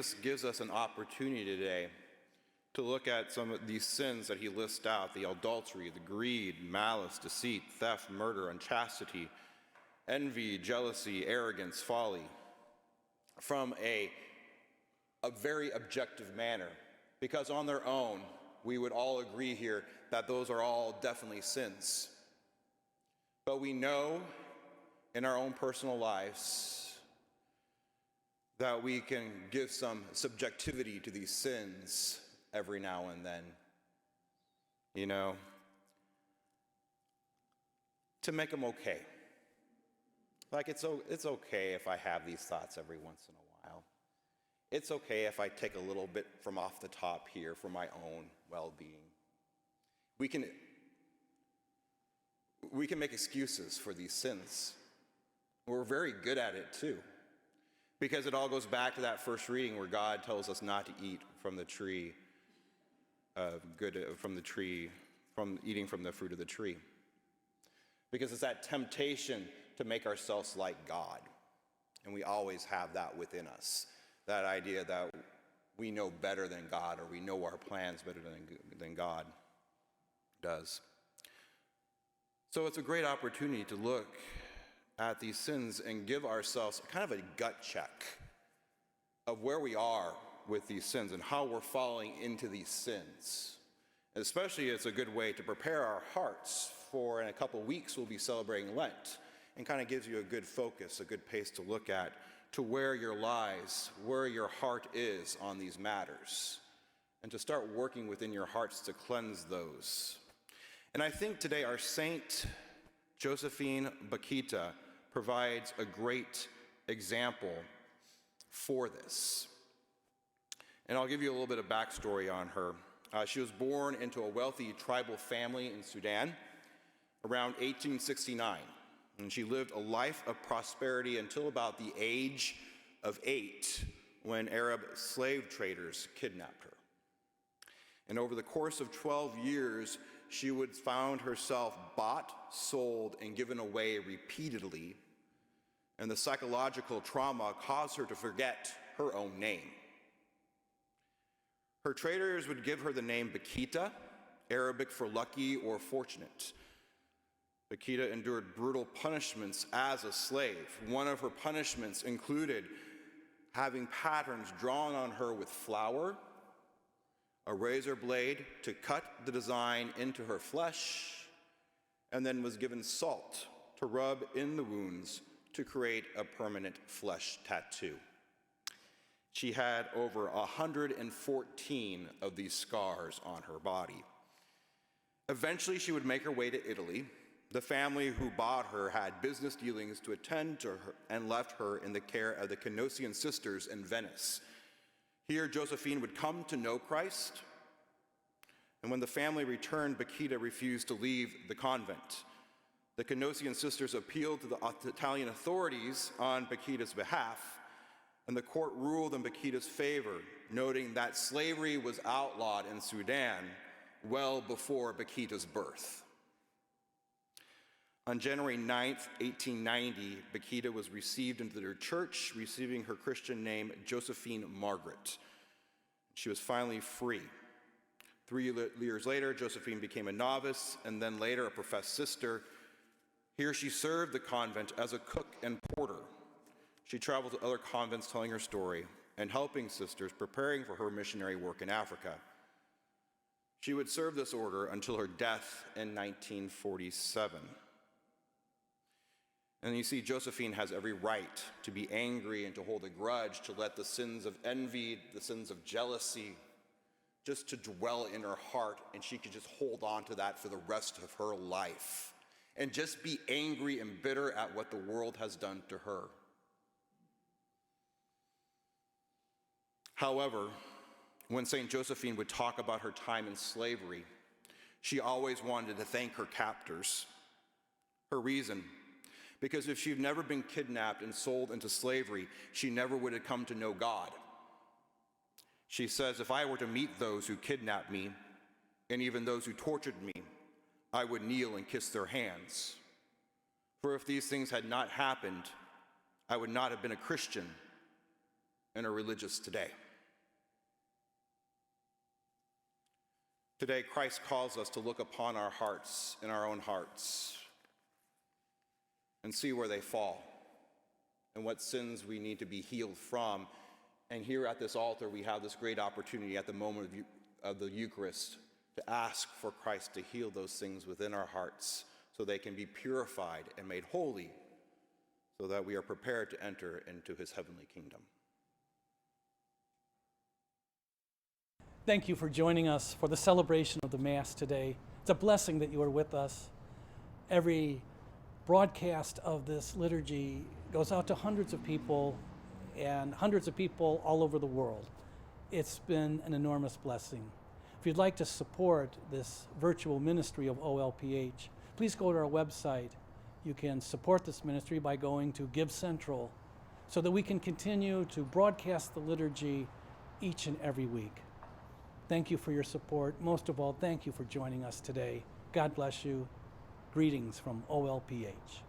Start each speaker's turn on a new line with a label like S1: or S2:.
S1: Jesus gives us an opportunity today to look at some of these sins that he lists out: the adultery, the greed, malice, deceit, theft, murder, unchastity, envy, jealousy, arrogance, folly, from a very objective manner. Because on their own, we would all agree here that those are all definitely sins. But we know in our own personal lives that we can give some subjectivity to these sins every now and then, to make them okay. Like it's okay if I have these thoughts every once in a while. It's okay if I take a little bit from off the top here for my own well-being. We can make excuses for these sins. We're very good at it too, because it all goes back to that first reading where God tells us not to eat from the tree from eating from the fruit of the tree. Because it's that temptation to make ourselves like God. And we always have that within us. That idea that we know better than God, or we know our plans better than God does. So it's a great opportunity to look at these sins and give ourselves kind of a gut check of where we are with these sins and how we're falling into these sins. And especially, it's a good way to prepare our hearts for, in a couple weeks, we'll be celebrating Lent, and kind of gives you a good focus, a good pace to look at, to where your lies, where your heart is on these matters, and to start working within your hearts to cleanse those. And I think today our Saint Josephine Bakhita provides a great example for this. And I'll give you a little bit of backstory on her. She was born into a wealthy tribal family in Sudan around 1869. And she lived a life of prosperity until about the age of 8, when Arab slave traders kidnapped her. And over the course of 12 years, she would found herself bought, sold, and given away repeatedly. And the psychological trauma caused her to forget her own name. Her traders would give her the name Bakhita, Arabic for lucky or fortunate. Bakhita endured brutal punishments as a slave. One of her punishments included having patterns drawn on her with flour, a razor blade to cut the design into her flesh, and then was given salt to rub in the wounds to create a permanent flesh tattoo. She had over 114 of these scars on her body. Eventually, she would make her way to Italy. The family who bought her had business dealings to attend to her and left her in the care of the Canossian sisters in Venice. Here, Josephine would come to know Christ, and when the family returned, Bakhita refused to leave the convent. The Canossian sisters appealed to the Italian authorities on Bakhita's behalf, and the court ruled in Bakhita's favor, noting that slavery was outlawed in Sudan well before Bakhita's birth. On January 9th, 1890, Bakhita was received into their church, receiving her Christian name Josephine Margaret. She was finally free. 3 years later, Josephine became a novice, and then later a professed sister. Here she served the convent as a cook and porter. She traveled to other convents telling her story and helping sisters preparing for her missionary work in Africa. She would serve this order until her death in 1947. And you see, Josephine has every right to be angry and to hold a grudge, to let the sins of envy, the sins of jealousy, just to dwell in her heart, and she could just hold on to that for the rest of her life and just be angry and bitter at what the world has done to her. However, when St. Josephine would talk about her time in slavery, she always wanted to thank her captors. Her reason: because if she'd never been kidnapped and sold into slavery, she never would have come to know God. She says, if I were to meet those who kidnapped me, and even those who tortured me, I would kneel and kiss their hands. For if these things had not happened, I would not have been a Christian and a religious today. Today, Christ calls us to look upon our hearts, in our own hearts, and see where they fall and what sins we need to be healed from. And here at this altar, we have this great opportunity at the moment of the Eucharist to ask for Christ to heal those things within our hearts so they can be purified and made holy so that we are prepared to enter into his heavenly kingdom.
S2: Thank you for joining us for the celebration of the Mass today. It's a blessing that you are with us. Every broadcast of this liturgy goes out to hundreds of people and hundreds of people all over the world. It's been an enormous blessing. If you'd like to support this virtual ministry of OLPH, please go to our website. You can support this ministry by going to Give Central so that we can continue to broadcast the liturgy each and every week. Thank you for your support. Most of all, thank you for joining us today. God bless you. Greetings from OLPH.